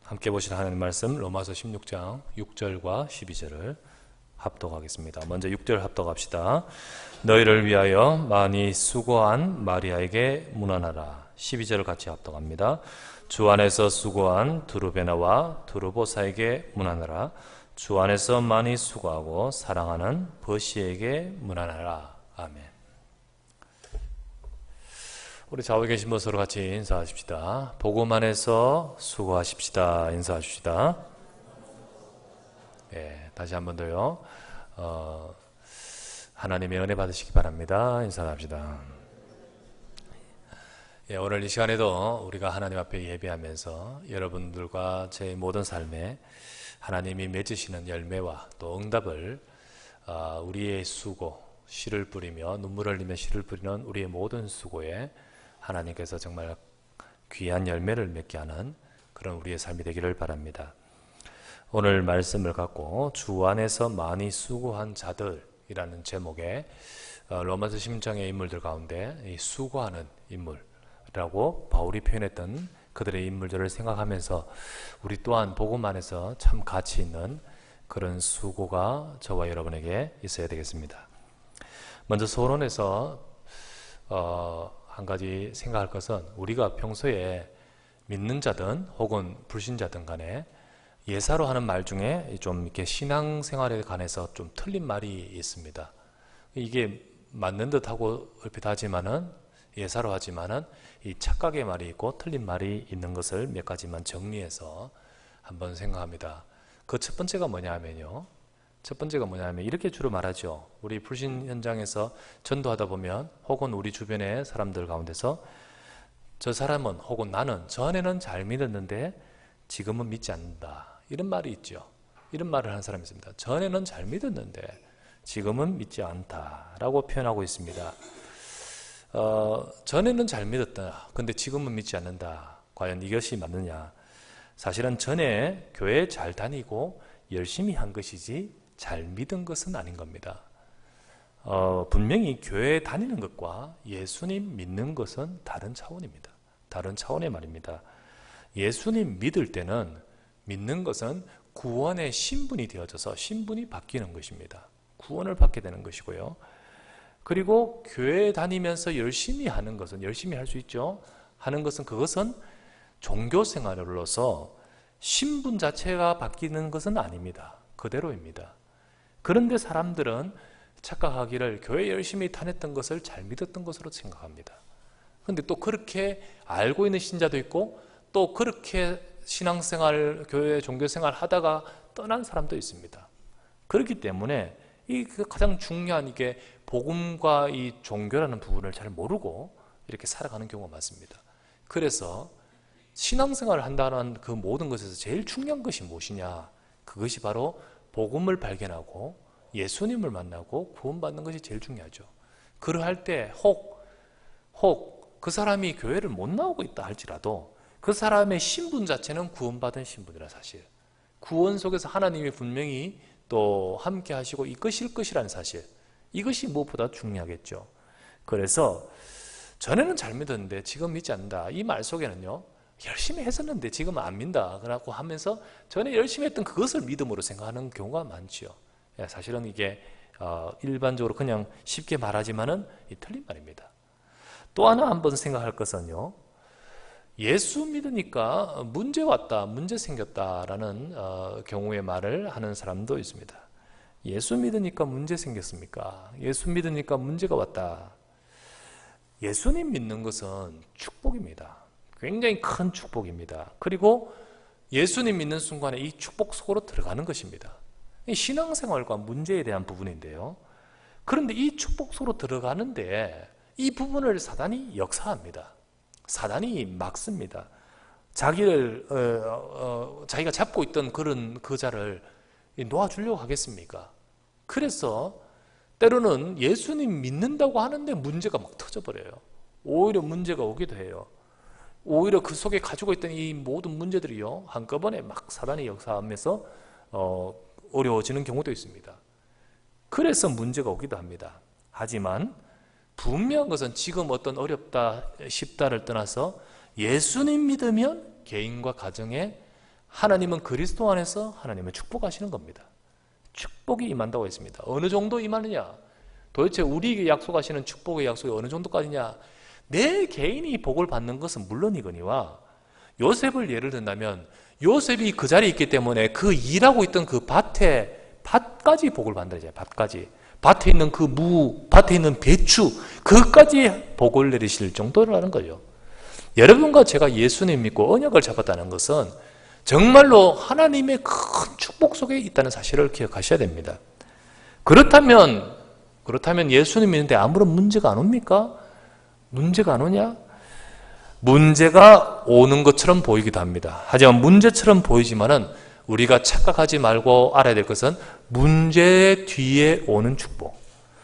함께 보실 하나님 말씀 로마서 16장 6절과 12절을 합독하겠습니다. 먼저 6절 합독합시다. 너희를 위하여 많이 수고한 마리아에게 문안하라. 12절을 같이 합독합니다. 주 안에서 수고한 두루베나와 두루보사에게 문안하라. 주 안에서 많이 수고하고 사랑하는 버시에게 문안하라. 아멘. 우리 좌우에 계신 분 서로 같이 인사하십시다. 복음 안에서 수고하십시다. 인사하십시다. 예, 다시 한 번 더요. 하나님의 은혜 받으시기 바랍니다. 인사합시다. 예, 오늘 이 시간에도 우리가 하나님 앞에 예배하면서 여러분들과 제 모든 삶에 하나님이 맺으시는 열매와 또 응답을 우리의 수고, 씨를 뿌리며 눈물을 흘리며 씨를 뿌리는 우리의 모든 수고에 하나님께서 정말 귀한 열매를 맺게 하는 그런 우리의 삶이 되기를 바랍니다. 오늘 말씀을 갖고 주 안에서 많이 수고한 자들이라는 제목의 로마서 16장의 인물들 가운데 이 수고하는 인물이라고 바울이 표현했던 그들의 인물들을 생각하면서 우리 또한 복음 안에서 참 가치 있는 그런 수고가 저와 여러분에게 있어야 되겠습니다. 먼저 서론에서 한 가지 생각할 것은 우리가 평소에 믿는 자든 혹은 불신자든 간에 예사로 하는 말 중에 좀 이렇게 신앙생활에 관해서 좀 틀린 말이 있습니다. 이게 맞는 듯하고 얼핏 하지만은 예사로 하지만은 이 착각의 말이 있고 틀린 말이 있는 것을 몇 가지만 정리해서 한번 생각합니다. 그 첫 번째가 뭐냐면요. 첫 번째가 뭐냐면 이렇게 주로 말하죠. 우리 불신 현장에서 전도하다 보면 혹은 우리 주변의 사람들 가운데서 저 사람은 혹은 나는 전에는 잘 믿었는데 지금은 믿지 않는다. 이런 말이 있죠. 이런 말을 하는 사람이 있습니다. 전에는 잘 믿었는데 지금은 믿지 않다라고 표현하고 있습니다. 전에는 잘 믿었다. 근데 지금은 믿지 않는다. 과연 이것이 맞느냐? 사실은 전에 교회 잘 다니고 열심히 한 것이지 잘 믿은 것은 아닌 겁니다. 분명히 교회에 다니는 것과 예수님 믿는 것은 다른 차원입니다. 다른 차원의 말입니다. 예수님 믿을 때는 믿는 것은 구원의 신분이 되어져서 신분이 바뀌는 것입니다. 구원을 받게 되는 것이고요. 그리고 교회에 다니면서 열심히 하는 것은 열심히 할 수 있죠. 하는 것은 그것은 종교 생활로서 신분 자체가 바뀌는 것은 아닙니다. 그대로입니다. 그런데 사람들은 착각하기를 교회 열심히 다녔던 것을 잘 믿었던 것으로 생각합니다. 그런데 또 그렇게 알고 있는 신자도 있고 또 그렇게 신앙생활, 교회 종교생활 하다가 떠난 사람도 있습니다. 그렇기 때문에 이 가장 중요한 이게 복음과 이 종교라는 부분을 잘 모르고 이렇게 살아가는 경우가 많습니다. 그래서 신앙생활을 한다는 그 모든 것에서 제일 중요한 것이 무엇이냐? 그것이 바로 복음을 발견하고 예수님을 만나고 구원받는 것이 제일 중요하죠. 그러할 때 혹 그 사람이 교회를 못 나오고 있다 할지라도 그 사람의 신분 자체는 구원받은 신분이라 사실. 구원 속에서 하나님이 분명히 또 함께 하시고 이끄실 것이라는 사실. 이것이 무엇보다 중요하겠죠. 그래서 전에는 잘 믿었는데 지금 믿지 않는다. 이 말 속에는요. 열심히 했었는데 지금은 안 믿는다. 그러고 하면서 전에 열심히 했던 그것을 믿음으로 생각하는 경우가 많죠. 사실은 이게 일반적으로 그냥 쉽게 말하지만은 틀린 말입니다. 또 하나 한번 생각할 것은요. 예수 믿으니까 문제 왔다, 문제 생겼다라는 경우의 말을 하는 사람도 있습니다. 예수 믿으니까 문제 생겼습니까? 예수 믿으니까 문제가 왔다. 예수님 믿는 것은 축복입니다. 굉장히 큰 축복입니다. 그리고 예수님 믿는 순간에 이 축복 속으로 들어가는 것입니다. 신앙생활과 문제에 대한 부분인데요. 그런데 이 축복 속으로 들어가는데 이 부분을 사단이 역사합니다. 사단이 막습니다. 자기가 잡고 있던 그런 그자를 놓아주려고 하겠습니까? 그래서 때로는 예수님 믿는다고 하는데 문제가 막 터져버려요. 오히려 문제가 오기도 해요. 오히려 그 속에 가지고 있던 이 모든 문제들이요 한꺼번에 막 사단이 역사하면서 어려워지는 경우도 있습니다. 그래서 문제가 오기도 합니다. 하지만 분명한 것은 지금 어떤 어렵다 쉽다를 떠나서 예수님 믿으면 개인과 가정에 하나님은 그리스도 안에서 하나님은 축복하시는 겁니다. 축복이 임한다고 했습니다. 어느 정도 임하느냐? 도대체 우리에게 약속하시는 축복의 약속이 어느 정도까지냐? 내 개인이 복을 받는 것은 물론이거니와 요셉을 예를 든다면 요셉이 그 자리에 있기 때문에 그 일하고 있던 그 밭까지 복을 받는다. 밭까지. 밭에 있는 그 무, 밭에 있는 배추, 그까지 복을 내리실 정도라는 거죠. 여러분과 제가 예수님 믿고 언약을 잡았다는 것은 정말로 하나님의 큰 축복 속에 있다는 사실을 기억하셔야 됩니다. 그렇다면 예수님 믿는데 아무런 문제가 안 옵니까? 문제가 안 오냐? 문제가 오는 것처럼 보이기도 합니다. 하지만 문제처럼 보이지만은 우리가 착각하지 말고 알아야 될 것은 문제 뒤에 오는 축복.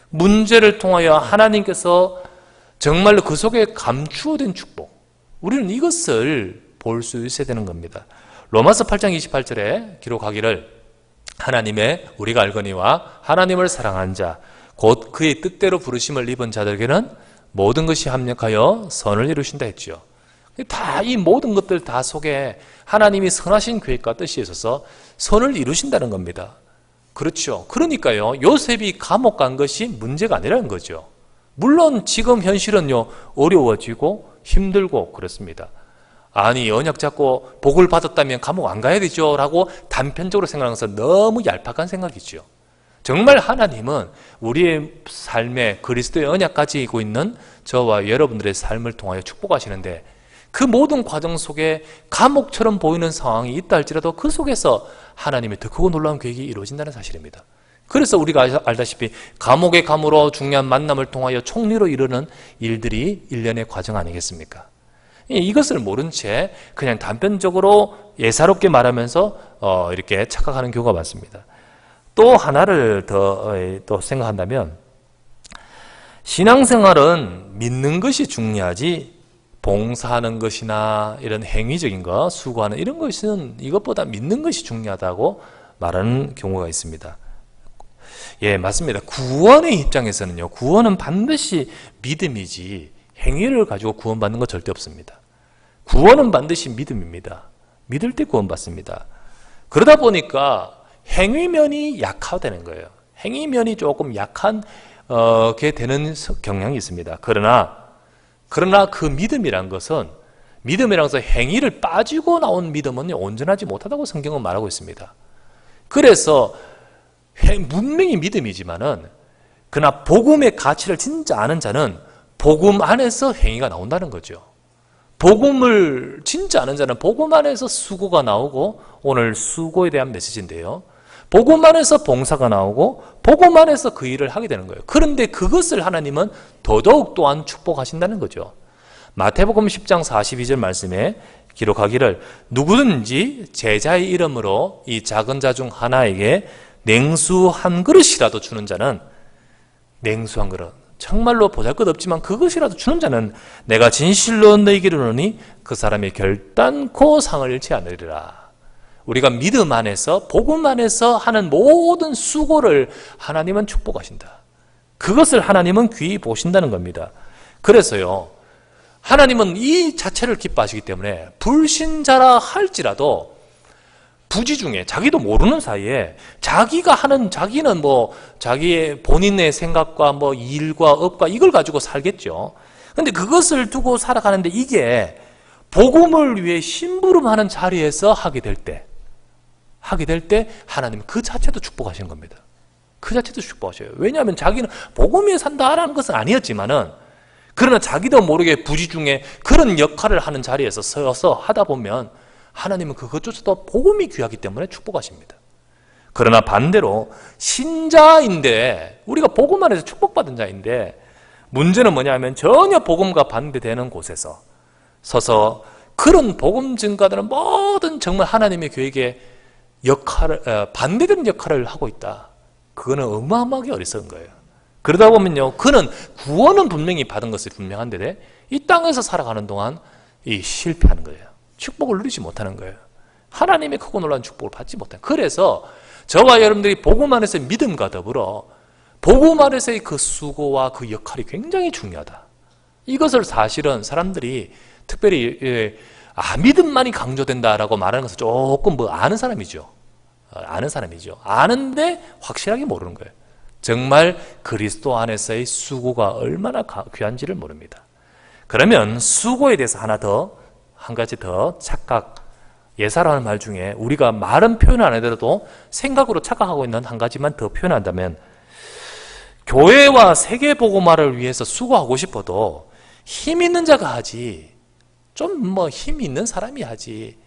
문제를 통하여 하나님께서 정말로 그 속에 감추어진 축복. 우리는 이것을 볼 수 있어야 되는 겁니다. 로마서 8장 28절에 기록하기를 하나님의 우리가 알거니와 하나님을 사랑한 자 곧 그의 뜻대로 부르심을 입은 자들에게는 모든 것이 합력하여 선을 이루신다 했죠. 다 이 모든 것들 다 속에 하나님이 선하신 계획과 뜻이 있어서 선을 이루신다는 겁니다. 그렇죠. 그러니까요, 요셉이 감옥 간 것이 문제가 아니라는 거죠. 물론 지금 현실은요, 어려워지고 힘들고 그렇습니다. 아니, 언약 잡고 복을 받았다면 감옥 안 가야 되죠 라고 단편적으로 생각하는 것은 너무 얄팍한 생각이죠. 정말 하나님은 우리의 삶에 그리스도의 언약 가지고 있는 저와 여러분들의 삶을 통하여 축복하시는데 그 모든 과정 속에 감옥처럼 보이는 상황이 있다 할지라도 그 속에서 하나님의 더 크고 놀라운 계획이 이루어진다는 사실입니다. 그래서 우리가 알다시피 감옥의 감으로 중요한 만남을 통하여 총리로 이르는 일들이 일련의 과정 아니겠습니까? 이것을 모른 채 그냥 단편적으로 예사롭게 말하면서 이렇게 착각하는 경우가 많습니다. 또 하나를 또 생각한다면 신앙생활은 믿는 것이 중요하지 봉사하는 것이나 이런 행위적인 것, 수고하는 이런 것은 이것보다 믿는 것이 중요하다고 말하는 경우가 있습니다. 예, 맞습니다. 구원의 입장에서는요, 구원은 반드시 믿음이지 행위를 가지고 구원받는 건 절대 없습니다. 구원은 반드시 믿음입니다. 믿을 때 구원받습니다. 그러다 보니까 행위면이 약화되는 거예요. 행위면이 조금 약한 게 되는 경향이 있습니다. 그러나 그 믿음이란 것은 믿음이란 것은 행위를 빠지고 나온 믿음은 온전하지 못하다고 성경은 말하고 있습니다. 그래서 분명히 믿음이지만은 그러나 복음의 가치를 진짜 아는 자는 복음 안에서 행위가 나온다는 거죠. 복음을 진짜 아는 자는 복음 안에서 수고가 나오고 오늘 수고에 대한 메시지인데요. 복음 안에서 봉사가 나오고 복음 안에서 그 일을 하게 되는 거예요. 그런데 그것을 하나님은 더더욱 또한 축복하신다는 거죠. 마태복음 10장 42절 말씀에 기록하기를 누구든지 제자의 이름으로 이 작은 자 중 하나에게 냉수 한 그릇이라도 주는 자는 냉수 한 그릇 정말로 보잘것없지만 그것이라도 주는 자는 내가 진실로 너희에게 이르노니 그 사람이 결단코 상을 잃지 않으리라. 우리가 믿음 안에서 복음 안에서 하는 모든 수고를 하나님은 축복하신다. 그것을 하나님은 귀히 보신다는 겁니다. 그래서요, 하나님은 이 자체를 기뻐하시기 때문에 불신자라 할지라도 부지 중에 자기도 모르는 사이에 자기는 뭐 자기의 본인의 생각과 뭐 일과 업과 이걸 가지고 살겠죠. 근데 그것을 두고 살아가는데 이게 복음을 위해 심부름하는 자리에서 하게 될 때 하나님은 그 자체도 축복하시는 겁니다. 그 자체도 축복하셔요. 왜냐하면 자기는 복음 위에 산다라는 것은 아니었지만은 그러나 자기도 모르게 부지 중에 그런 역할을 하는 자리에서 서서 하다 보면 하나님은 그것조차도 복음이 귀하기 때문에 축복하십니다. 그러나 반대로 신자인데 우리가 복음 안에서 축복받은 자인데 문제는 뭐냐면 전혀 복음과 반대되는 곳에서 서서 그런 복음 증가되는 모든 정말 하나님의 계획에 반대되는 역할을 하고 있다. 그거는 어마어마하게 어리석은 거예요. 그러다 보면요, 그는 구원은 분명히 받은 것이 분명한데 이 땅에서 살아가는 동안 실패하는 거예요. 축복을 누리지 못하는 거예요. 하나님의 크고 놀라운 축복을 받지 못해요. 그래서 저와 여러분들이 복음 안에서의 믿음과 더불어 복음 안에서의 그 수고와 그 역할이 굉장히 중요하다. 이것을 사실은 사람들이 특별히 믿음만이 강조된다라고 말하는 것은 조금 아는 사람이죠. 아는데 확실하게 모르는 거예요. 정말 그리스도 안에서의 수고가 얼마나 귀한지를 모릅니다. 그러면 수고에 대해서 한 가지 더 착각, 예사라는 말 중에 우리가 말은 표현 안 하더라도 생각으로 착각하고 있는 한 가지만 더 표현한다면, 교회와 세계복음화를 위해서 수고하고 싶어도 힘 있는 자가 하지, 좀 힘 있는 사람이 하지,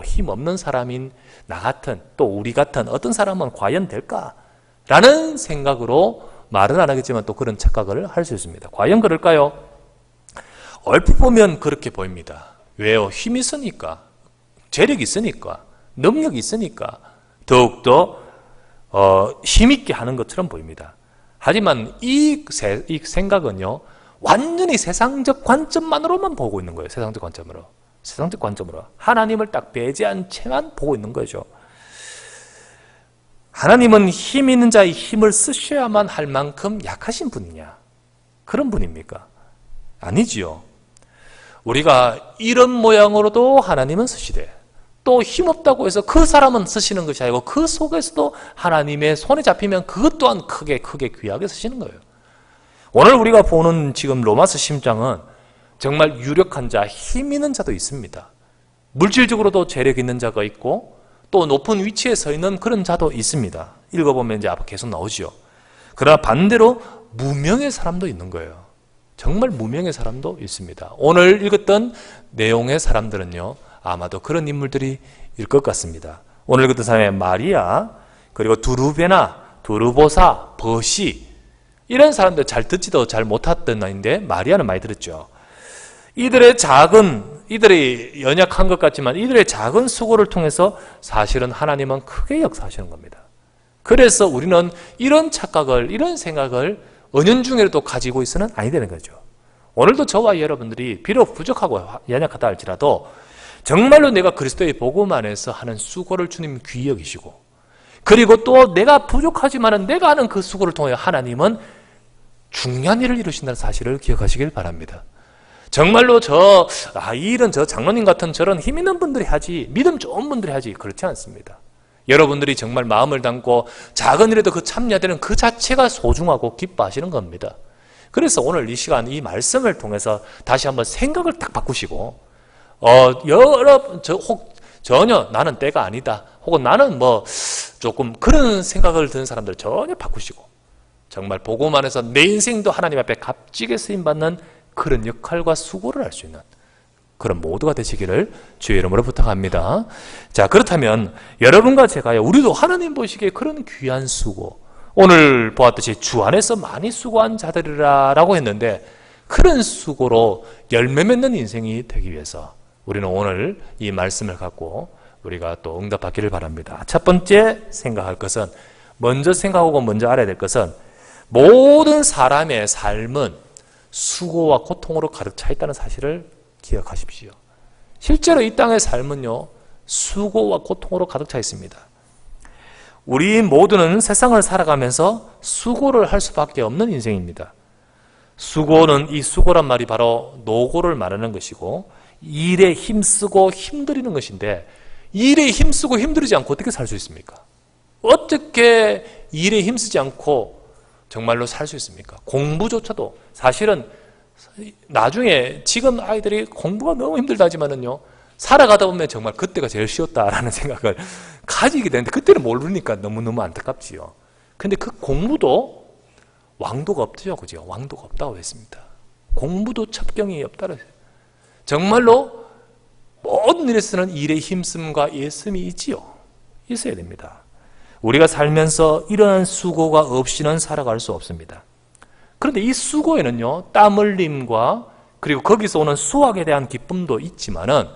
힘 없는 사람인 나 같은, 또 우리 같은 어떤 사람은 과연 될까? 라는 생각으로 말은 안 하겠지만 또 그런 착각을 할 수 있습니다. 과연 그럴까요? 얼핏 보면 그렇게 보입니다. 왜요? 힘이 있으니까, 재력이 있으니까, 능력이 있으니까 더욱더 힘있게 하는 것처럼 보입니다. 하지만 이 생각은요, 완전히 세상적 관점만으로만 보고 있는 거예요. 세상적 관점으로 하나님을 딱 배제한 채만 보고 있는 거죠. 하나님은 힘 있는 자의 힘을 쓰셔야만 할 만큼 약하신 분이냐? 그런 분입니까? 아니지요. 우리가 이런 모양으로도 하나님은 쓰시되, 또 힘없다고 해서 그 사람은 쓰시는 것이 아니고 그 속에서도 하나님의 손에 잡히면 그것 또한 크게 귀하게 쓰시는 거예요. 오늘 우리가 보는 지금 로마서 10장은 정말 유력한 자, 힘 있는 자도 있습니다. 물질적으로도 재력 있는 자가 있고 또 높은 위치에 서 있는 그런 자도 있습니다. 읽어보면 이제 앞으로 계속 나오죠. 그러나 반대로 무명의 사람도 있는 거예요. 정말 무명의 사람도 있습니다. 오늘 읽었던 내용의 사람들은요, 아마도 그런 인물들이 일 것 같습니다. 오늘 읽었던 사람의 마리아, 그리고 두루베나, 두루보사, 버시, 이런 사람들 잘 듣지도 잘 못했던 나이인데 마리아는 많이 들었죠. 이들이 연약한 것 같지만 이들의 작은 수고를 통해서 사실은 하나님은 크게 역사하시는 겁니다. 그래서 우리는 이런 착각을, 이런 생각을 은연중에도 가지고 있어는 아니 되는 거죠. 오늘도 저와 여러분들이 비록 부족하고 연약하다 할지라도 정말로 내가 그리스도의 복음 안에서 하는 수고를 주님 귀히 여기시고, 그리고 또 내가 부족하지만은 내가 하는 그 수고를 통해 하나님은 중요한 일을 이루신다는 사실을 기억하시길 바랍니다. 정말로 이 일은 저 장로님 같은 저런 힘 있는 분들이 하지, 믿음 좋은 분들이 하지, 그렇지 않습니다. 여러분들이 정말 마음을 담고 작은 일에도 그 참여되는 그 자체가 소중하고 기뻐하시는 겁니다. 그래서 오늘 이 시간 이 말씀을 통해서 다시 한번 생각을 딱 바꾸시고, 전혀 나는 때가 아니다, 혹은 나는 조금 그런 생각을 드는 사람들 전혀 바꾸시고, 정말 복음 안에서 내 인생도 하나님 앞에 값지게 쓰임받는 그런 역할과 수고를 할 수 있는 그런 모두가 되시기를 주의 이름으로 부탁합니다. 자, 그렇다면 여러분과 제가요, 우리도 하나님 보시기에 그런 귀한 수고, 오늘 보았듯이 주 안에서 많이 수고한 자들이라고 했는데, 그런 수고로 열매 맺는 인생이 되기 위해서 우리는 오늘 이 말씀을 갖고 우리가 또 응답받기를 바랍니다. 첫 번째 생각할 것은, 먼저 생각하고 먼저 알아야 될 것은, 모든 사람의 삶은 수고와 고통으로 가득 차 있다는 사실을 기억하십시오. 실제로 이 땅의 삶은요, 수고와 고통으로 가득 차 있습니다. 우리 모두는 세상을 살아가면서 수고를 할 수밖에 없는 인생입니다. 수고는, 이 수고란 말이 바로 노고를 말하는 것이고, 일에 힘쓰고 힘들이는 것인데, 일에 힘쓰고 힘들이지 않고 어떻게 살 수 있습니까? 어떻게 일에 힘쓰지 않고 정말로 살 수 있습니까? 공부조차도 사실은 나중에, 지금 아이들이 공부가 너무 힘들다 하지만은요, 살아가다 보면 정말 그때가 제일 쉬웠다라는 생각을 가지게 되는데, 그때는 모르니까 너무너무 안타깝지요. 근데 그 공부도 왕도가 없죠, 그죠? 왕도가 없다고 했습니다. 공부도 첩경이 없다고 했어요. 정말로 모든 일에서는 일의 힘씀과 애씀이 있어야 됩니다. 우리가 살면서 이러한 수고가 없이는 살아갈 수 없습니다. 그런데 이 수고에는요, 땀 흘림과 그리고 거기서 오는 수확에 대한 기쁨도 있지만은,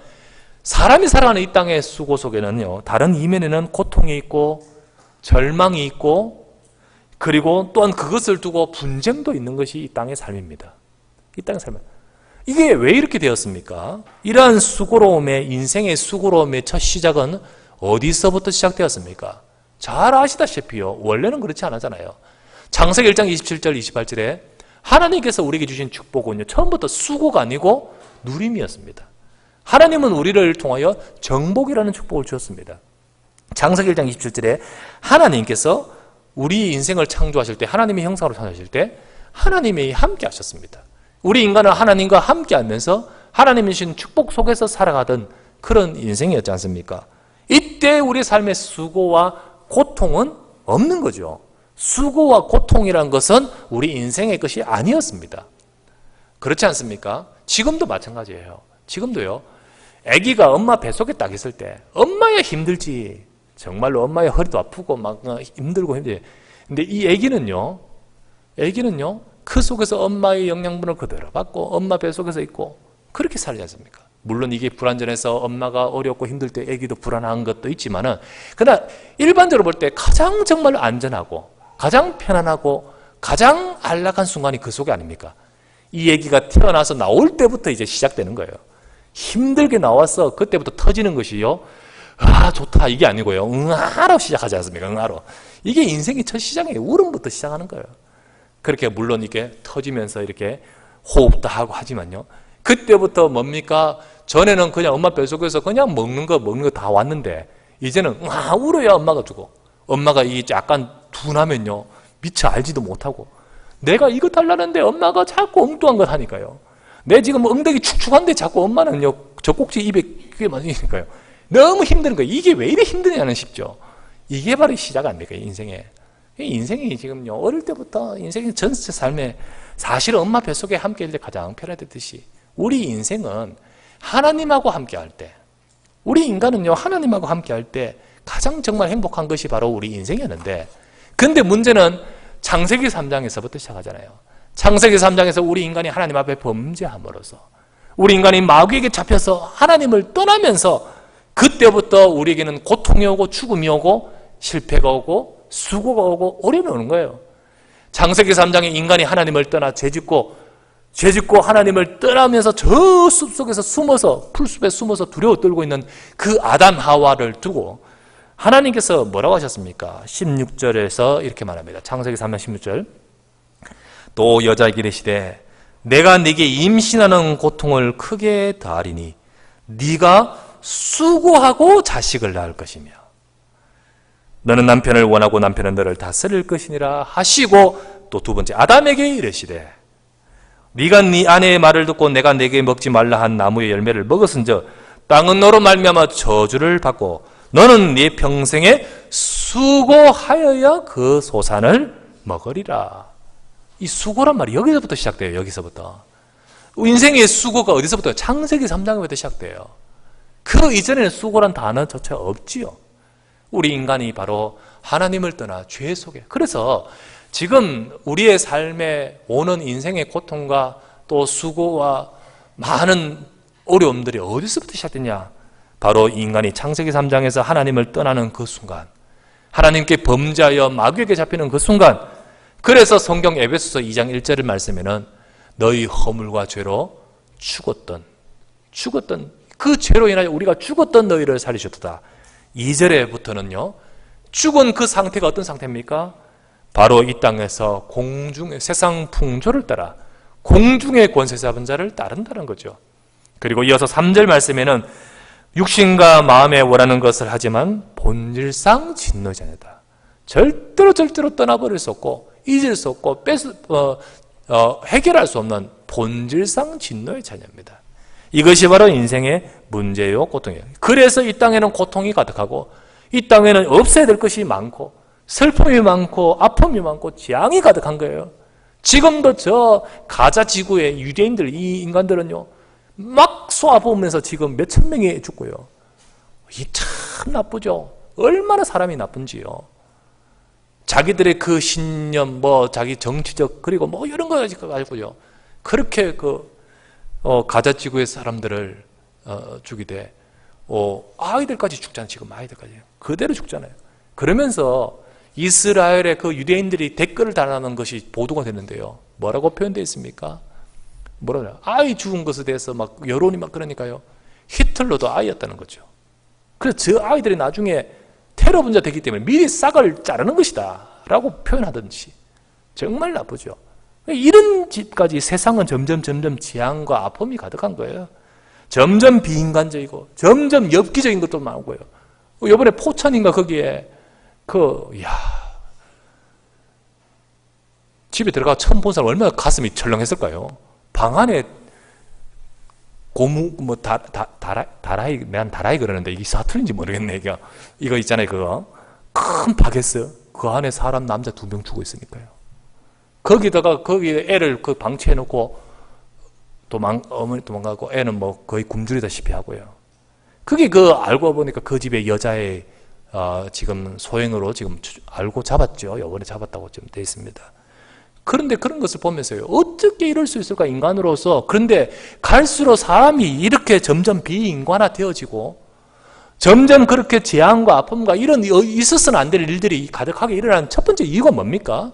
사람이 살아가는 이 땅의 수고 속에는요, 다른 이면에는 고통이 있고 절망이 있고, 그리고 또한 그것을 두고 분쟁도 있는 것이 이 땅의 삶입니다. 이 땅의 삶은 이게 왜 이렇게 되었습니까? 이러한 수고로움의, 인생의 수고로움의 첫 시작은 어디서부터 시작되었습니까? 잘 아시다시피요, 원래는 그렇지 않았잖아요. 창세기 1장 27절 28절에 하나님께서 우리에게 주신 축복은요, 처음부터 수고가 아니고 누림이었습니다. 하나님은 우리를 통하여 정복이라는 축복을 주었습니다. 창세기 1장 27절에 하나님께서 우리 인생을 창조하실 때, 하나님의 형상으로 창조하실 때 하나님이 함께 하셨습니다. 우리 인간은 하나님과 함께 하면서 하나님이 주신 축복 속에서 살아가던 그런 인생이었지 않습니까? 이때 우리 삶의 수고와 고통은 없는 거죠. 수고와 고통이란 것은 우리 인생의 것이 아니었습니다. 그렇지 않습니까? 지금도 마찬가지예요. 지금도요. 아기가 엄마 뱃속에 딱 있을 때 엄마야 힘들지. 정말로 엄마의 허리도 아프고 막 힘들고 힘들지. 근데 이 아기는요. 그 속에서 엄마의 영양분을 그대로 받고 엄마 뱃속에서 있고 그렇게 살지 않습니까? 물론 이게 불완전해서 엄마가 어렵고 힘들 때 아기도 불안한 것도 있지만은 그러나 일반적으로 볼 때 가장 정말 안전하고 가장 편안하고 가장 안락한 순간이 그 속에 아닙니까? 이 아기가 태어나서 나올 때부터 이제 시작되는 거예요. 힘들게 나와서 그때부터 터지는 것이요. 아 좋다 이게 아니고요. 응아로 시작하지 않습니까? 응아로. 이게 인생의 첫 시작이에요. 울음부터 시작하는 거예요. 그렇게 물론 이렇게 터지면서 이렇게 호흡도 하고 하지만요. 그때부터 뭡니까? 전에는 그냥 엄마 뱃속에서 그냥 먹는 거 다 왔는데 이제는 울어야 엄마가 주고 엄마가 이게 약간 둔하면요. 미처 알지도 못하고 내가 이거 달라는데 엄마가 자꾸 엉뚱한 걸 하니까요. 내 지금 엉덩이 축축한데 자꾸 엄마는요. 젖꼭지 입에 그게 맞으니까요. 너무 힘든 거예요. 이게 왜 이래 힘드냐는 싶죠. 이게 바로 시작 아닙니까? 인생이 지금요. 어릴 때부터 인생의 전체 삶에 사실은 엄마 뱃속에 함께 있을 때 가장 편하듯이 우리 인생은 하나님하고 함께 할 때 우리 인간은요. 하나님하고 함께 할 때 가장 정말 행복한 것이 바로 우리 인생이었는데 근데 문제는 창세기 3장에서부터 시작하잖아요. 창세기 3장에서 우리 인간이 하나님 앞에 범죄함으로써 우리 인간이 마귀에게 잡혀서 하나님을 떠나면서 그때부터 우리에게는 고통이 오고 죽음이 오고 실패가 오고 수고가 오고 어려움이 오는 거예요. 창세기 3장에 인간이 하나님을 떠나 죄짓고 하나님을 떠나면서 저 숲속에서 숨어서 풀숲에 숨어서 두려워 떨고 있는 그 아담 하와를 두고 하나님께서 뭐라고 하셨습니까? 16절에서 이렇게 말합니다. 창세기 3장 16절 또 여자에게 이르시되 내가 네게 임신하는 고통을 크게 더하리니 네가 수고하고 자식을 낳을 것이며 너는 남편을 원하고 남편은 너를 다스릴 것이니라 하시고 또 두 번째 아담에게 이르시되 네가 네 아내의 말을 듣고 내가 네게 먹지 말라 한 나무의 열매를 먹었은즉 땅은 너로 말미암아 저주를 받고 너는 네 평생에 수고하여야 그 소산을 먹으리라. 이 수고란 말이 여기서부터 시작돼요. 여기서부터. 인생의 수고가 어디서부터? 창세기 3장부터 시작돼요. 그 이전에는 수고란 단어 자체가 없지요. 우리 인간이 바로 하나님을 떠나 죄 속에. 그래서 지금 우리의 삶에 오는 인생의 고통과 또 수고와 많은 어려움들이 어디서부터 시작됐냐? 바로 인간이 창세기 3장에서 하나님을 떠나는 그 순간, 하나님께 범죄하여 마귀에게 잡히는 그 순간, 그래서 성경 에베소서 2장 1절의 말씀에는 너희 허물과 죄로 죽었던 그 죄로 인하여 우리가 죽었던 너희를 살리셨도다. 2절에부터는요. 죽은 그 상태가 어떤 상태입니까? 바로 이 땅에서 공중의 세상 풍조를 따라 공중의 권세 잡은 자를 따른다는 거죠. 그리고 이어서 3절 말씀에는 육신과 마음에 원하는 것을 하지만 본질상 진노의 자녀다. 절대로 떠나버릴 수 없고 잊을 수 없고 해결할 수 없는 본질상 진노의 자녀입니다. 이것이 바로 인생의 문제요 고통이에요. 그래서 이 땅에는 고통이 가득하고 이 땅에는 없애야 될 것이 많고 슬픔이 많고 아픔이 많고 재앙이 가득한 거예요. 지금도 저 가자 지구의 유대인들 이 인간들은요 막 쏘아보면서 지금 몇천 명이 죽고요. 이 참 나쁘죠. 얼마나 사람이 나쁜지요. 자기들의 그 신념, 자기 정치적 그리고 이런 거 가지고요. 그렇게 가자 지구의 사람들을 죽이되 아이들까지 죽잖아요. 지금 아이들까지 그대로 죽잖아요. 그러면서 이스라엘의 그 유대인들이 댓글을 달아나는 것이 보도가 됐는데요. 뭐라고 표현되어 있습니까? 뭐라고요? 아이 죽은 것에 대해서 막 여론이 막 그러니까요. 히틀러도 아이였다는 거죠. 그래서 저 아이들이 나중에 테러 분자 되기 때문에 미리 싹을 자르는 것이다 라고 표현하든지 정말 나쁘죠. 이런 집까지 세상은 점점 재앙과 아픔이 가득한 거예요. 점점 비인간적이고 점점 엽기적인 것도 나오고요. 이번에 포천인가 거기에 집에 들어가 처음 본 사람 얼마나 가슴이 철렁했을까요? 방 안에 고무 다라이 난 다라이 그러는데 이게 사투리인지 모르겠네. 이거 있잖아요. 그거 큰 바게스 그 안에 사람 남자 2명 죽어 있으니까요. 거기다가 거기에 애를 그 방치해 놓고 어머니 도망가고 애는 뭐 거의 굶주리다시피 하고요. 그게 알고 보니까 그 집의 여자의 지금 소행으로 지금 알고 잡았죠. 이번에 잡았다고 좀 돼 있습니다. 그런데 그런 것을 보면서요, 어떻게 이럴 수 있을까, 인간으로서. 그런데 갈수록 사람이 이렇게 점점 비인간화 되어지고 점점 그렇게 재앙과 아픔과 이런 있어서는 안 될 일들이 가득하게 일어나는 첫 번째 이유가 뭡니까?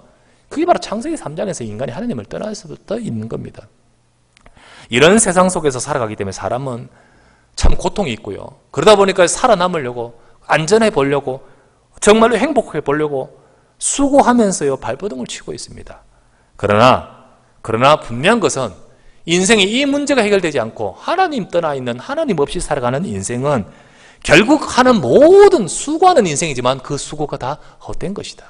그게 바로 창세기 3장에서 인간이 하나님을 떠나서부터 있는 겁니다. 이런 세상 속에서 살아가기 때문에 사람은 참 고통이 있고요. 그러다 보니까 살아남으려고, 안전해 보려고, 정말로 행복해 보려고 수고하면서요 발버둥을 치고 있습니다. 그러나 분명한 것은 인생이 이 문제가 해결되지 않고 하나님 떠나 있는, 하나님 없이 살아가는 인생은 결국 하는 모든 수고하는 인생이지만 그 수고가 다 헛된 것이다.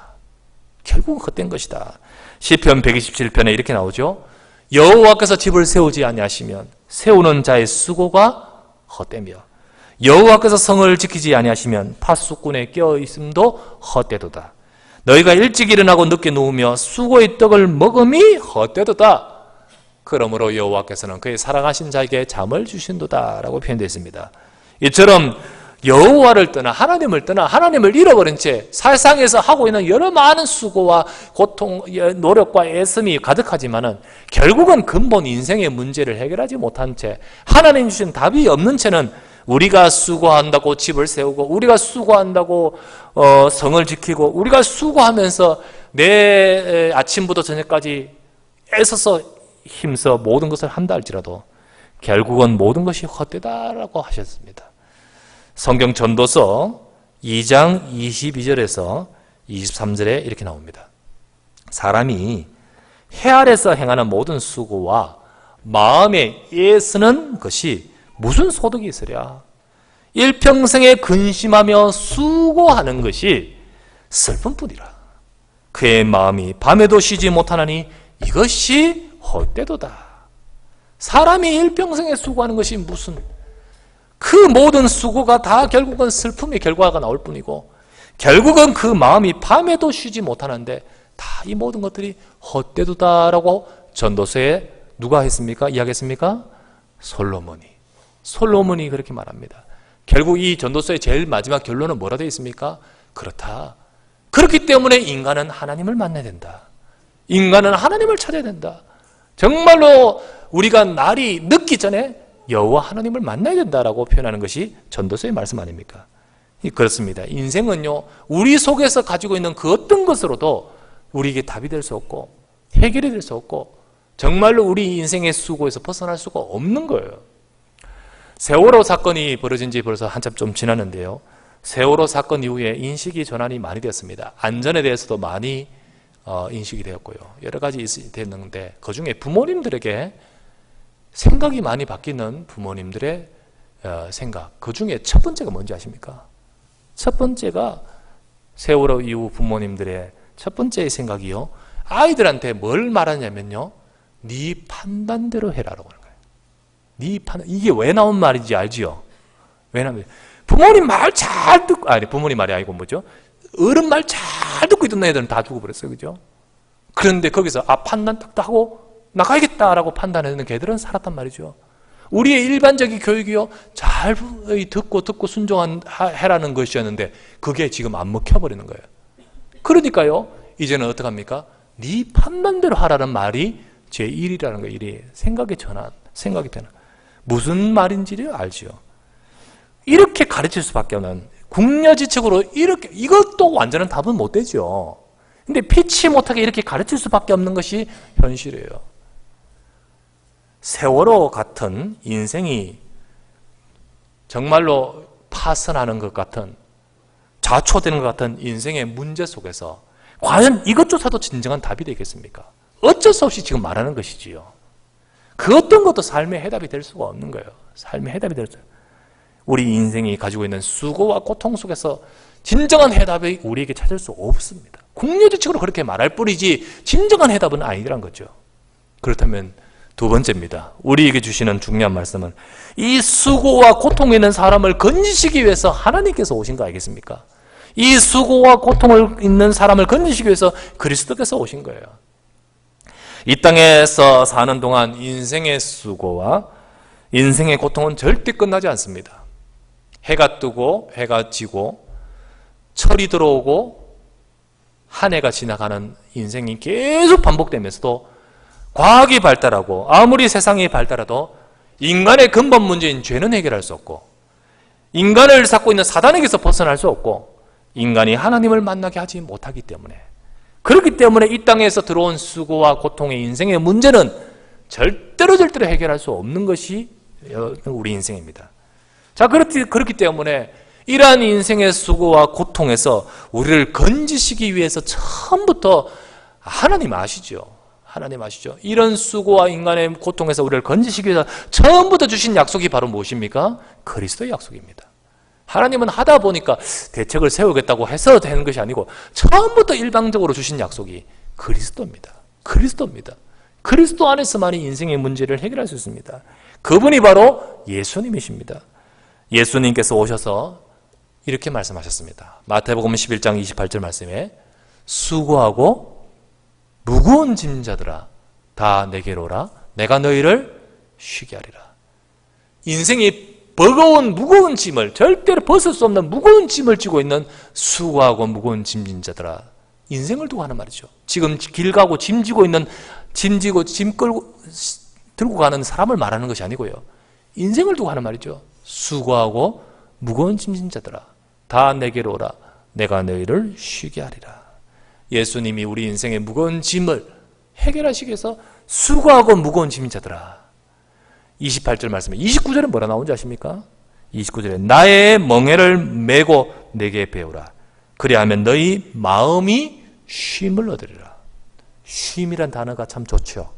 결국은 헛된 것이다. 시편 127편에 이렇게 나오죠. 여호와께서 집을 세우지 아니하시면 세우는 자의 수고가 헛되며 여호와께서 성을 지키지 아니하시면 파수꾼의 껴있음도 헛되도다. 너희가 일찍 일어나고 늦게 누우며 수고의 떡을 먹음이 헛되도다. 그러므로 여호와께서는 그의 사랑하신 자에게 잠을 주신도다 라고 표현되어 있습니다. 이처럼 여호와를 떠나, 하나님을 떠나, 하나님을 잃어버린 채 세상에서 하고 있는 여러 많은 수고와 고통, 노력과 애씀이 가득하지만은 결국은 근본 인생의 문제를 해결하지 못한 채, 하나님 주신 답이 없는 채는 우리가 수고한다고 집을 세우고, 우리가 수고한다고 성을 지키고, 우리가 수고하면서 내 아침부터 저녁까지 애써서 힘써 모든 것을 한다 할지라도 결국은 모든 것이 헛되다라고 하셨습니다. 성경 전도서 2장 22절에서 23절에 이렇게 나옵니다. 사람이 해 아래서 행하는 모든 수고와 마음에 애쓰는 것이 무슨 소득이 있으랴? 일평생에 근심하며 수고하는 것이 슬픔뿐이라. 그의 마음이 밤에도 쉬지 못하나니 이것이 헛되도다. 사람이 일평생에 수고하는 것이 무슨, 그 모든 수고가 다 결국은 슬픔의 결과가 나올 뿐이고, 결국은 그 마음이 밤에도 쉬지 못하는데 다 이 모든 것들이 헛되도다라고 전도서에 누가 했습니까? 이야기했습니까? 솔로몬이 그렇게 말합니다. 결국 이 전도서의 제일 마지막 결론은 뭐라 되어 있습니까? 그렇다. 그렇기 때문에 인간은 하나님을 만나야 된다. 인간은 하나님을 찾아야 된다. 정말로 우리가 날이 늦기 전에 여호와 하나님을 만나야 된다라고 표현하는 것이 전도서의 말씀 아닙니까? 그렇습니다. 인생은요, 우리 속에서 가지고 있는 그 어떤 것으로도 우리에게 답이 될 수 없고 해결이 될 수 없고 정말로 우리 인생의 수고에서 벗어날 수가 없는 거예요. 세월호 사건이 벌어진 지 벌써 한참 좀 지났는데요. 세월호 사건 이후에 인식이 전환이 많이 되었습니다. 안전에 대해서도 많이 인식이 되었고요. 여러 가지 됐는데 그중에 부모님들에게 생각이 많이 바뀌는 부모님들의 생각, 그중에 첫 번째가 뭔지 아십니까? 첫 번째가 세월호 이후 부모님들의 첫 번째 생각이요, 아이들한테 뭘 말하냐면요, 네 판단대로 해라라고 하는 거예요. 네 판단. 이게 왜 나온 말인지 알지요? 왜냐면 부모님 말 잘 듣고, 부모님 말이 아니고 뭐죠? 어른 말 잘 듣고 있던 애들은 다 죽어버렸어요. 그죠? 그런데 거기서 판단 딱 하고 나가야겠다라고 판단하는 걔들은 살았단 말이죠. 우리의 일반적인 교육이요, 잘 듣고 순종해라는 것이었는데 그게 지금 안 먹혀버리는 거예요. 그러니까요, 이제는 어떡합니까? 네 판단대로 하라는 말이 제1이라는 거예요. 일이 생각의 전환, 생각이 되는. 무슨 말인지를 알지요. 이렇게 가르칠 수밖에 없는, 궁여지책으로 이렇게, 이것도 완전한 답은 못 되죠. 근데 피치 못하게 이렇게 가르칠 수밖에 없는 것이 현실이에요. 세월호 같은 인생이 정말로 파선하는 것 같은, 좌초되는 것 같은 인생의 문제 속에서 과연 이것조차도 진정한 답이 되겠습니까? 어쩔 수 없이 지금 말하는 것이지요. 그 어떤 것도 삶의 해답이 될 수가 없는 거예요. 삶의 해답이 될 수. 우리 인생이 가지고 있는 수고와 고통 속에서 진정한 해답이 우리에게 찾을 수 없습니다. 국료지식으로 그렇게 말할 뿐이지 진정한 해답은 아니란 거죠. 그렇다면 두 번째입니다. 우리에게 주시는 중요한 말씀은 이 수고와 고통에 있는 사람을 건지시기 위해서 하나님께서 오신 거 알겠습니까? 이 수고와 고통을 있는 사람을 건지시기 위해서 그리스도께서 오신 거예요. 이 땅에서 사는 동안 인생의 수고와 인생의 고통은 절대 끝나지 않습니다. 해가 뜨고 해가 지고 철이 들어오고 한 해가 지나가는 인생이 계속 반복되면서도 과학이 발달하고 아무리 세상이 발달해도 인간의 근본 문제인 죄는 해결할 수 없고 인간을 쌓고 있는 사단에게서 벗어날 수 없고 인간이 하나님을 만나게 하지 못하기 때문에 그렇기 때문에 이 땅에서 들어온 수고와 고통의 인생의 문제는 절대로 해결할 수 없는 것이 우리 인생입니다. 자, 그렇기 때문에 이러한 인생의 수고와 고통에서 우리를 건지시기 위해서 처음부터 하나님 아시죠? 하나님 아시죠? 이런 수고와 인간의 고통에서 우리를 건지시기 위해서 처음부터 주신 약속이 바로 무엇입니까? 그리스도의 약속입니다. 하나님은 하다 보니까 대책을 세우겠다고 해서 되는 것이 아니고 처음부터 일방적으로 주신 약속이 그리스도입니다. 그리스도입니다. 그리스도 안에서만이 인생의 문제를 해결할 수 있습니다. 그분이 바로 예수님이십니다. 예수님께서 오셔서 이렇게 말씀하셨습니다. 마태복음 11장 28절 말씀에 수고하고 무거운 짐자들아 다 내게로 오라 내가 너희를 쉬게 하리라. 인생이 버거운 무거운 짐을 절대로 벗을 수 없는 무거운 짐을 지고 있는 수고하고 무거운 짐진 자들아 인생을 두고 하는 말이죠. 지금 길 가고 짐 지고 있는 짐 끌고 들고 가는 사람을 말하는 것이 아니고요. 인생을 두고 하는 말이죠. 수고하고 무거운 짐진 자들아 다 내게로 오라 내가 너희를 쉬게 하리라. 예수님이 우리 인생의 무거운 짐을 해결하시기 위해서 수고하고 무거운 짐진 자들아 28절 말씀에 29절에 뭐라 나온지 아십니까? 29절에 나의 멍에를 메고 내게 배우라 그리하면 너희 마음이 쉼을 얻으리라. 쉼이란 단어가 참 좋죠.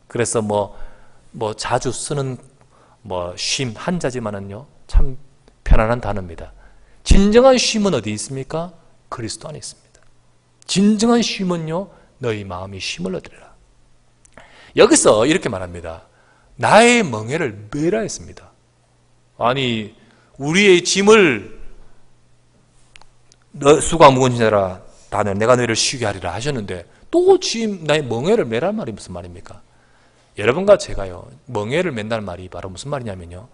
그래서 뭐 자주 쓰는 쉼 한자지만은요 참 편안한 단어입니다. 진정한 쉼은 어디 있습니까? 그리스도 안에 있습니다. 진정한 쉼은요 너희 마음이 쉼을 얻으리라. 여기서 이렇게 말합니다. 나의 멍에를 메라 했습니다. 아니 우리의 짐을 수고와 무거운 짐자라 다 내가 너희를 쉬게 하리라 하셨는데 또 짐 나의 멍에를 메라는 말이 무슨 말입니까? 여러분과 제가요 멍에를 맨다는 말이 바로 무슨 말이냐면요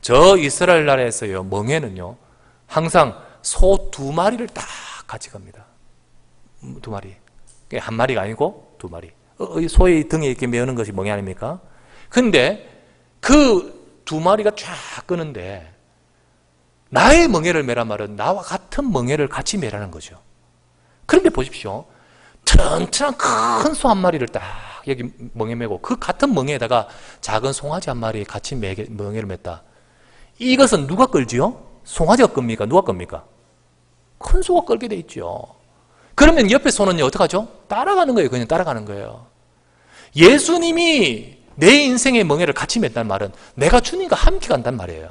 저 이스라엘 나라에서요 멍에는요 항상 소 2마리를 딱 같이 갑니다. 2마리 한 마리가 아니고 2마리 소의 등에 이렇게 메우는 것이 멍에 아닙니까? 근데 그 2마리가 쫙 끄는데 나의 멍에를 메란 말은 나와 같은 멍에를 같이 메라는 거죠. 그런데 보십시오. 튼튼한 큰 소 한 마리를 딱 여기 멍에 메고 그 같은 멍에에다가 작은 송아지 한 마리 같이 멍에를 맸다. 이것은 누가 끌지요? 송아지가 끕니까? 누가 끕니까? 큰 소가 끌게 돼 있죠. 그러면 옆에 소는요 어떡하죠? 따라가는 거예요. 그냥 따라가는 거예요. 예수님이 내 인생의 멍에를 같이 맸다는 말은 내가 주님과 함께 간단 말이에요.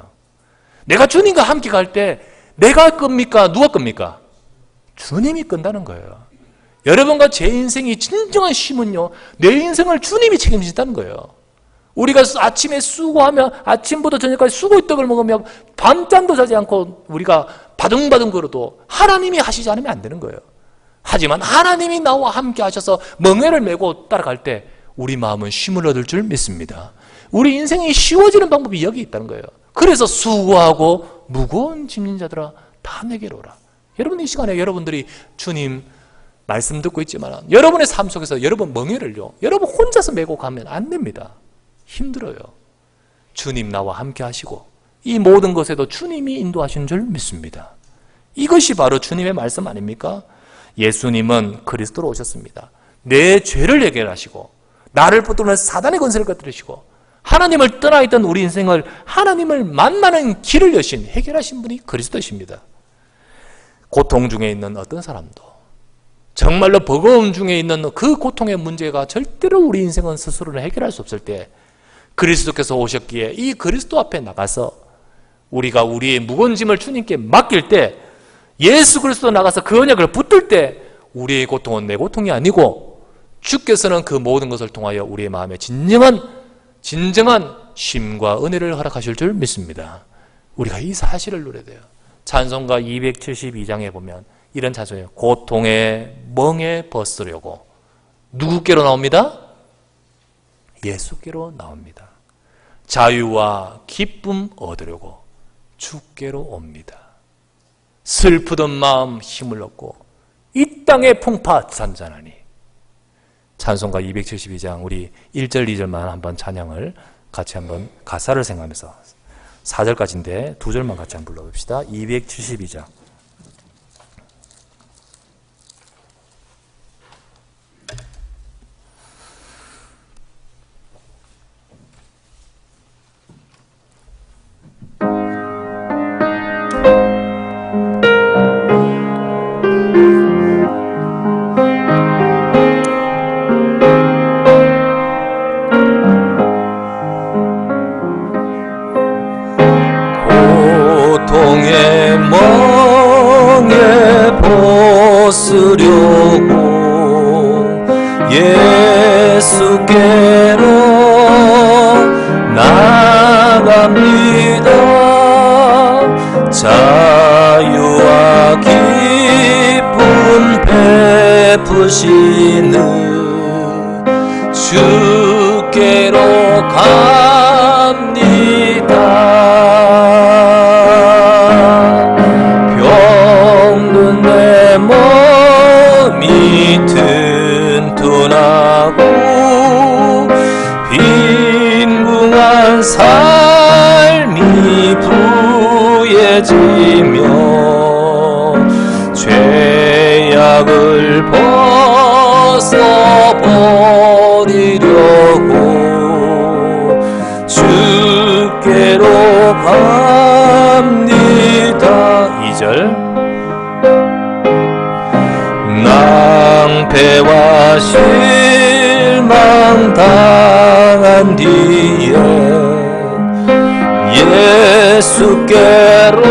내가 주님과 함께 갈 때 내가 끕니까? 누가 끕니까? 주님이 끈다는 거예요. 여러분과 제 인생이 진정한 쉼은요 내 인생을 주님이 책임진다는 거예요. 우리가 아침에 수고하며 아침부터 저녁까지 수고떡을 먹으며 밤잠도 자지 않고 우리가 바둥바둥 걸어도 하나님이 하시지 않으면 안 되는 거예요. 하지만 하나님이 나와 함께 하셔서 멍에를 메고 따라갈 때 우리 마음은 쉼을 얻을 줄 믿습니다. 우리 인생이 쉬워지는 방법이 여기 있다는 거예요. 그래서 수고하고 무거운 짐진 자들아 다 내게로 오라. 여러분 이 시간에 여러분들이 주님 말씀 듣고 있지만 여러분의 삶 속에서 여러분 멍에를요 여러분 혼자서 메고 가면 안 됩니다. 힘들어요. 주님 나와 함께 하시고 이 모든 것에도 주님이 인도하시는 줄 믿습니다. 이것이 바로 주님의 말씀 아닙니까? 예수님은 그리스도로 오셨습니다. 내 죄를 해결하시고 나를 붙드는 사단의 권세를 꺼뜨리시고 하나님을 떠나 있던 우리 인생을 하나님을 만나는 길을 여신 해결하신 분이 그리스도이십니다. 고통 중에 있는 어떤 사람도 정말로 버거움 중에 있는 그 고통의 문제가 절대로 우리 인생은 스스로를 해결할 수 없을 때 그리스도께서 오셨기에 이 그리스도 앞에 나가서 우리가 우리의 무거운 짐을 주님께 맡길 때, 예수 그리스도 나가서 그 언약을 붙들 때 우리의 고통은 내 고통이 아니고 주께서는 그 모든 것을 통하여 우리의 마음에 진정한 쉼과 은혜를 허락하실 줄 믿습니다. 우리가 이 사실을 누려야 돼요. 찬송가 272장에 보면 이런 찬송이에요. 고통의 멍에 벗으려고 누구께로 나옵니다? 예수께로 나옵니다. 자유와 기쁨 얻으려고 주께로 옵니다. 슬프던 마음 힘을 얻고 이 땅의 풍파 잔잔하니. 찬송가 272장 우리 1절 2절만 한번 찬양을 같이 한번 가사를 생각하면서 4절까지인데 2절만 같이 한번 불러봅시다. 272장. 고통의 멍에 벗으려고 예수께로 나갑니다. 자유와 기쁨 베푸시는 주께로 갑니다. 병든 내 몸이 튼튼하고 빈궁한 삶이 부해지며 죄악을 벗어버리려고 주께로 갑니다. 2절. 낭패와 실망 당한 뒤에 예수께로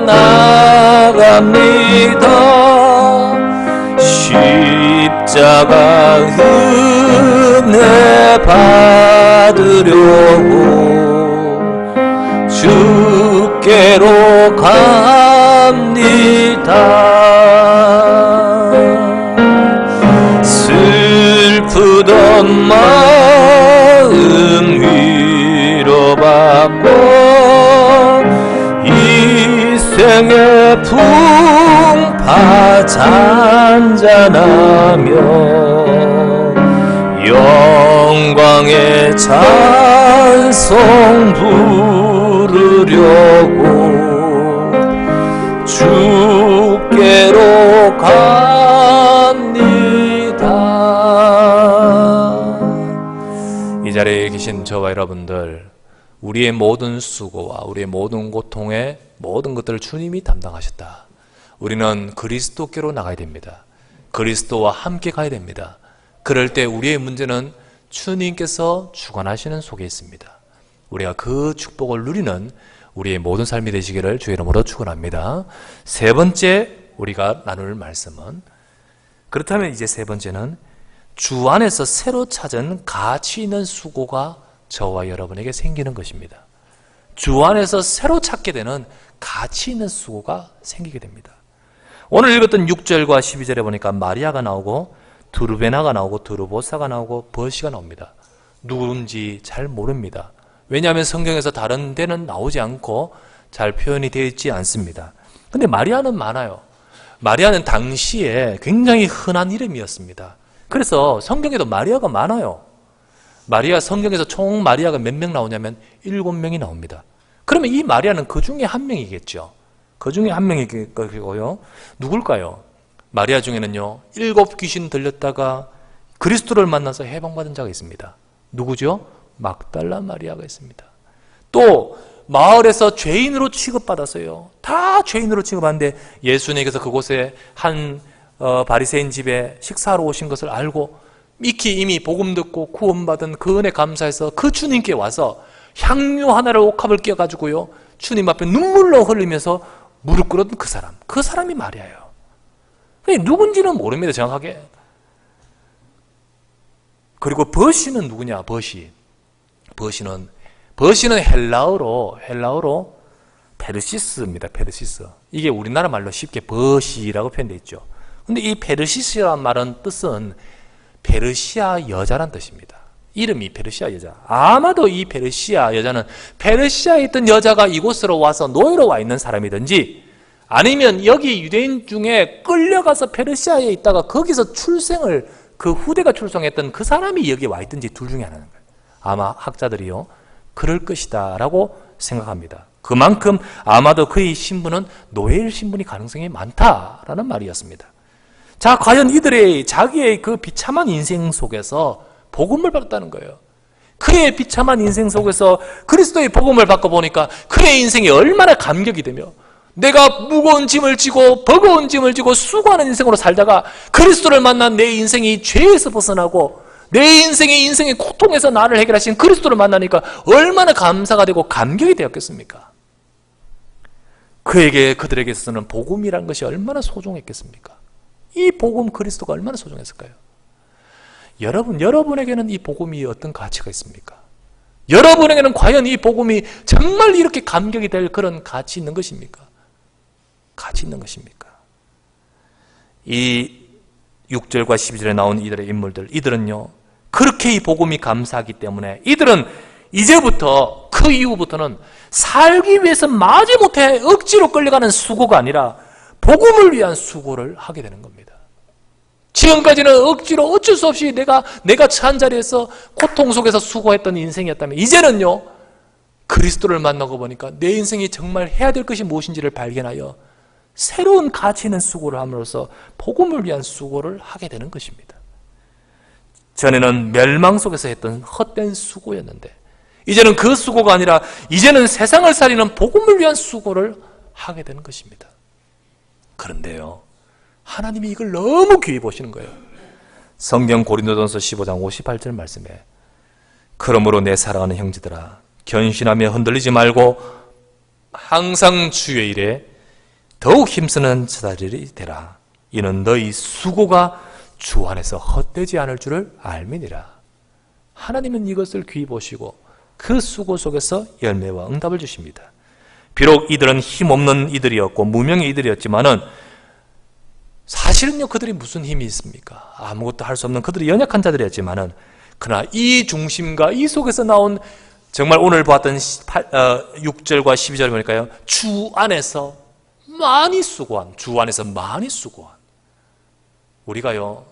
나갑니다. 십자가 은혜 받으려고 주께로 갑니다. 슬프던 마음 위로받고 이 생의 풍파 잔잔하며 영광의 찬송 부르려고 주께로 갑니다. 이 자리에 계신 저와 여러분들, 우리의 모든 수고와 우리의 모든 고통의 모든 것들을 주님이 담당하셨다. 우리는 그리스도께로 나가야 됩니다. 그리스도와 함께 가야 됩니다. 그럴 때 우리의 문제는 주님께서 주관하시는 속에 있습니다. 우리가 그 축복을 누리는 우리의 모든 삶이 되시기를 주의 이름으로 축원합니다. 세 번째 우리가 나눌 말씀은, 그렇다면 이제 세 번째는 주 안에서 새로 찾은 가치 있는 수고가 저와 여러분에게 생기는 것입니다. 주 안에서 새로 찾게 되는 가치 있는 수고가 생기게 됩니다. 오늘 읽었던 6절과 12절에 보니까 마리아가 나오고 드루베나가 나오고 드루보사가 나오고 버시가 나옵니다. 누군지 잘 모릅니다. 왜냐하면 성경에서 다른 데는 나오지 않고 잘 표현이 되어 있지 않습니다. 근데 마리아는 많아요. 마리아는 당시에 굉장히 흔한 이름이었습니다. 그래서 성경에도 마리아가 많아요. 마리아, 성경에서 총 마리아가 몇 명 나오냐면 7명이 나옵니다. 그러면 이 마리아는 그 중에 한 명이겠죠. 그 중에 한 명이고요. 누굴까요? 마리아 중에는요, 7 귀신 들렸다가 그리스도를 만나서 해방받은 자가 있습니다. 누구죠? 막달라 마리아가 있습니다. 또 마을에서 죄인으로 취급받았어요. 다 죄인으로 취급하는데 예수님께서 그곳에 한 바리새인 집에 식사하러 오신 것을 알고 익히 이미 복음 듣고 구원받은 그 은혜 감사해서 그 주님께 와서 향유 하나를 옥합을 끼워가지고요, 주님 앞에 눈물로 흘리면서 무릎 꿇었던 그 사람이 마리아예요. 누군지는 모릅니다, 정확하게. 그리고 버시는 누구냐? 버시는 헬라어로 페르시스입니다. 페르시스. 이게 우리나라 말로 쉽게 버시라고 표현되어 있죠. 근데 이 페르시스라는 말은 뜻은 페르시아 여자란 뜻입니다. 이름이 페르시아 여자. 아마도 이 페르시아 여자는 페르시아에 있던 여자가 이곳으로 와서 노예로 와 있는 사람이든지, 아니면 여기 유대인 중에 끌려가서 페르시아에 있다가 거기서 출생을, 그 후대가 출생했던 그 사람이 여기 와 있든지 둘 중에 하나인 거예요. 아마 학자들이요, 그럴 것이다 라고 생각합니다. 그만큼 아마도 그의 신분은 노예일 신분이 가능성이 많다라는 말이었습니다. 자, 과연 이들의 자기의 그 비참한 인생 속에서 복음을 받았다는 거예요. 그의 비참한 인생 속에서 그리스도의 복음을 받고 보니까 그의 인생이 얼마나 감격이 되며, 내가 무거운 짐을 지고 버거운 짐을 지고 수고하는 인생으로 살다가 그리스도를 만난 내 인생이 죄에서 벗어나고 내 인생의 고통에서 나를 해결하신 그리스도를 만나니까 얼마나 감사가 되고 감격이 되었겠습니까? 그들에게 있어서는 복음이란 것이 얼마나 소중했겠습니까? 이 복음 그리스도가 얼마나 소중했을까요? 여러분에게는 이 복음이 어떤 가치가 있습니까? 여러분에게는 과연 이 복음이 정말 이렇게 감격이 될 그런 가치 있는 것입니까? 가치 있는 것입니까? 이 6절과 12절에 나온 이들의 인물들, 이들은요, 그렇게 이 복음이 감사하기 때문에 이들은 이제부터, 그 이후부터는 살기 위해서 마지못해 억지로 끌려가는 수고가 아니라 복음을 위한 수고를 하게 되는 겁니다. 지금까지는 억지로 어쩔 수 없이 내가 처한 자리에서 고통 속에서 수고했던 인생이었다면, 이제는요, 그리스도를 만나고 보니까 내 인생이 정말 해야 될 것이 무엇인지를 발견하여 새로운 가치 있는 수고를 함으로써 복음을 위한 수고를 하게 되는 것입니다. 전에는 멸망 속에서 했던 헛된 수고였는데, 이제는 그 수고가 아니라 이제는 세상을 살리는 복음을 위한 수고를 하게 되는 것입니다. 그런데요, 하나님이 이걸 너무 귀히 보시는 거예요. 성경 고린도전서 15장 58절 말씀에, 그러므로 내 사랑하는 형제들아, 견신하며 흔들리지 말고 항상 주의 일에 더욱 힘쓰는 자들이 되라. 이는 너희 수고가 주 안에서 헛되지 않을 줄을 알미니라. 하나님은 이것을 귀히 보시고 그 수고 속에서 열매와 응답을 주십니다. 비록 이들은 힘없는 이들이었고 무명의 이들이었지만은, 사실은요, 그들이 무슨 힘이 있습니까? 아무것도 할 수 없는 그들이 연약한 자들이었지만은, 그러나 이 중심과 이 속에서 나온, 정말 오늘 보았던 6절과 12절 보니까요, 주 안에서 많이 수고한, 우리가요,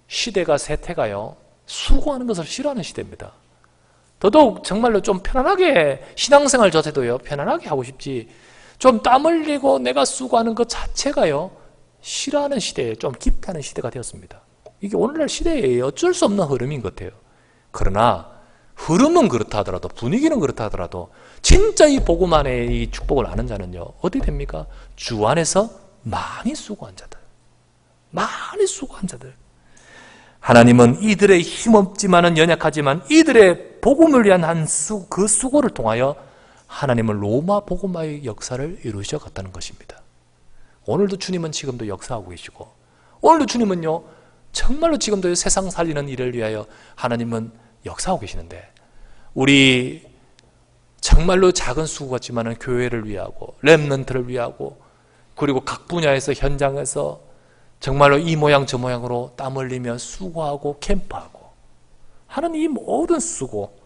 시대가 세태가요, 수고하는 것을 싫어하는 시대입니다. 더더욱 정말로 좀 편안하게, 신앙생활 자체도요, 편안하게 하고 싶지, 좀 땀 흘리고 내가 수고하는 것 자체가요, 싫어하는 시대에, 좀 기피하는 시대가 되었습니다. 이게 오늘날 시대의 어쩔 수 없는 흐름인 것 같아요. 그러나 흐름은 그렇다 하더라도, 분위기는 그렇다 하더라도, 진짜 이 복음 안에 이 축복을 아는 자는요, 어디 됩니까? 주 안에서 많이 수고한 자들, 하나님은 이들의 힘없지만은, 연약하지만 이들의 복음을 위한 그 수고를 통하여 하나님은 로마 복음화의 역사를 이루셔 갔다는 것입니다. 오늘도 주님은 지금도 역사하고 계시고, 오늘도 주님은요, 정말로 지금도 세상 살리는 일을 위하여 하나님은 역사하고 계시는데, 우리 정말로 작은 수고 같지만은 교회를 위하고 렘넌트를 위하고, 그리고 각 분야에서 현장에서 정말로 이 모양 저 모양으로 땀 흘리며 수고하고 캠프하고 하는 이 모든 수고,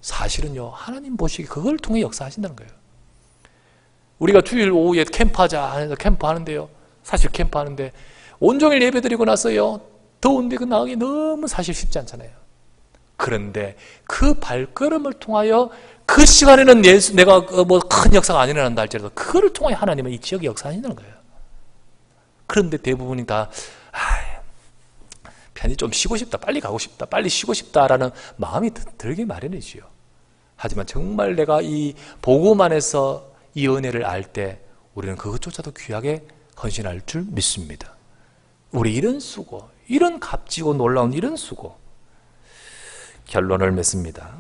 사실은요, 하나님 보시기에 그걸 통해 역사하신다는 거예요. 우리가 주일 오후에 캠프하자 해서 캠프하는데요, 사실 캠프하는데 온종일 예배드리고 나서요, 더운데 그 나가기 너무 사실 쉽지 않잖아요. 그런데 그 발걸음을 통하여 그 시간에는 내가 뭐 큰 역사가 안 일어난다 할지라도 그거를 통해 하나님은 이 지역에 역사하신다는 거예요. 그런데 대부분이 다 편히 좀 쉬고 싶다, 빨리 가고 싶다, 빨리 쉬고 싶다라는 마음이 들게 마련이지요. 하지만 정말 내가 이 복음 안에서 이 은혜를 알 때 우리는 그것조차도 귀하게 헌신할 줄 믿습니다. 우리 이런 수고, 이런 값지고 놀라운 이런 수고. 결론을 맺습니다.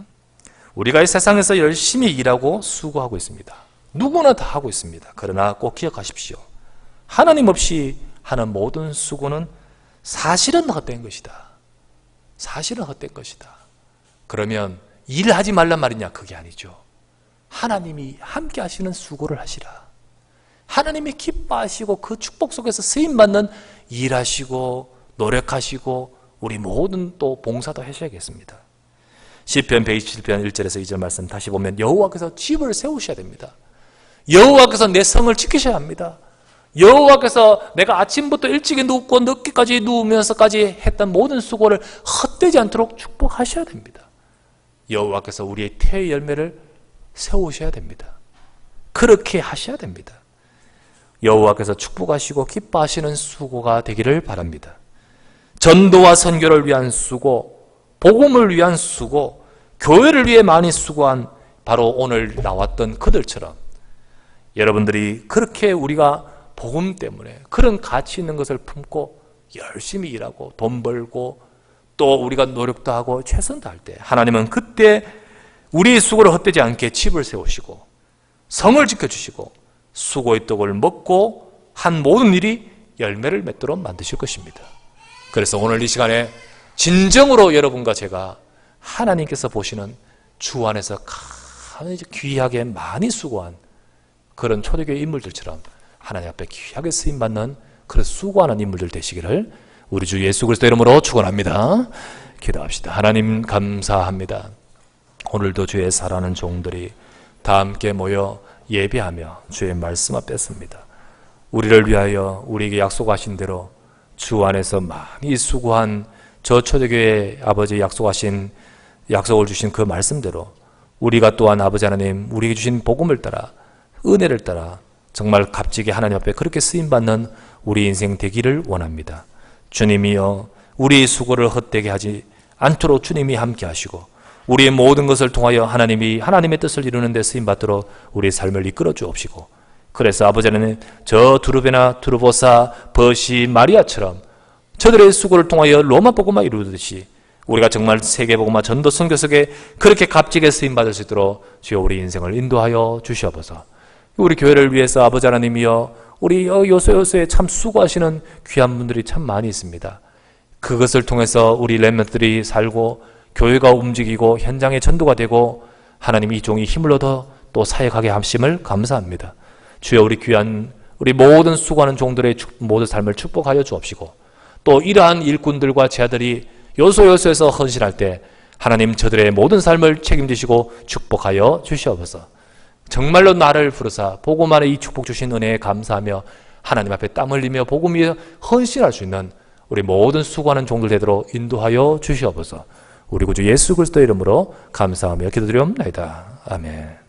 우리가 이 세상에서 열심히 일하고 수고하고 있습니다. 누구나 다 하고 있습니다. 그러나 꼭 기억하십시오. 하나님 없이 하는 모든 수고는 사실은 헛된 것이다. 사실은 헛된 것이다. 그러면 일하지 말란 말이냐? 그게 아니죠. 하나님이 함께 하시는 수고를 하시라. 하나님이 기뻐하시고 그 축복 속에서 쓰임받는 일하시고 노력하시고 우리 모든 또 봉사도 하셔야겠습니다. 시편 127편 1절에서 2절 말씀 다시 보면 여호와께서 집을 세우셔야 됩니다. 여호와께서 내 성을 지키셔야 합니다. 여호와께서 내가 아침부터 일찍이 눕고 늦게까지 누우면서까지 했던 모든 수고를 헛되지 않도록 축복하셔야 됩니다. 여호와께서 우리의 태의 열매를 세우셔야 됩니다. 그렇게 하셔야 됩니다. 여호와께서 축복하시고 기뻐하시는 수고가 되기를 바랍니다. 전도와 선교를 위한 수고, 복음을 위한 수고, 교회를 위해 많이 수고한 바로 오늘 나왔던 그들처럼 여러분들이 그렇게 우리가 복음 때문에 그런 가치 있는 것을 품고 열심히 일하고 돈 벌고 또 우리가 노력도 하고 최선을 다할 때 하나님은 그때 우리의 수고를 헛되지 않게 집을 세우시고 성을 지켜주시고 수고의 떡을 먹고 한 모든 일이 열매를 맺도록 만드실 것입니다. 그래서 오늘 이 시간에 진정으로 여러분과 제가 하나님께서 보시는 주 안에서 가장 귀하게 많이 수고한 그런 초대교회 인물들처럼 하나님 앞에 귀하게 쓰임받는 그런 수고하는 인물들 되시기를 우리 주 예수 그리스도 이름으로 축원합니다. 기도합시다. 하나님 감사합니다. 오늘도 주의 사랑하는 종들이 다 함께 모여 예배하며 주의 말씀 앞에 섭니다. 우리를 위하여 우리에게 약속하신 대로 주 안에서 많이 수고한 저 초대교회 아버지 약속을 주신 그 말씀대로 우리가 또한 아버지 하나님 우리에게 주신 복음을 따라 은혜를 따라 정말 값지게 하나님 앞에 그렇게 쓰임받는 우리 인생 되기를 원합니다. 주님이여 우리의 수고를 헛되게 하지 않도록 주님이 함께 하시고 우리의 모든 것을 통하여 하나님이 하나님의 뜻을 이루는 데 쓰임받도록 우리의 삶을 이끌어 주옵시고 그래서 아버지 하나님 저 두루베나 두루보사 버시 마리아처럼 저들의 수고를 통하여 로마 복음화 이루듯이 우리가 정말 세계 복음화 전도 선교 속에 그렇게 값지게 쓰임받을 수 있도록 주여 우리 인생을 인도하여 주시옵소서. 우리 교회를 위해서 아버지 하나님이여 우리 요소요소에 참 수고하시는 귀한 분들이 참 많이 있습니다. 그것을 통해서 우리 렘넌트들이 살고 교회가 움직이고 현장의 전도가 되고 하나님 이 종이 힘을 얻어 또 사역하게 하심을 감사합니다. 주여 우리 귀한 우리 모든 수고하는 종들의 모든 삶을 축복하여 주옵시고 또 이러한 일꾼들과 제자들이 요소요소에서 헌신할 때 하나님 저들의 모든 삶을 책임지시고 축복하여 주시옵소서. 정말로 나를 부르사 복음 안에 이 축복 주신 은혜에 감사하며 하나님 앞에 땀 흘리며 복음 위에 헌신할 수 있는 우리 모든 수고하는 종들 되도록 인도하여 주시옵소서. 우리 구주 예수 그리스도 이름으로 감사하며 기도드리옵나이다. 아멘.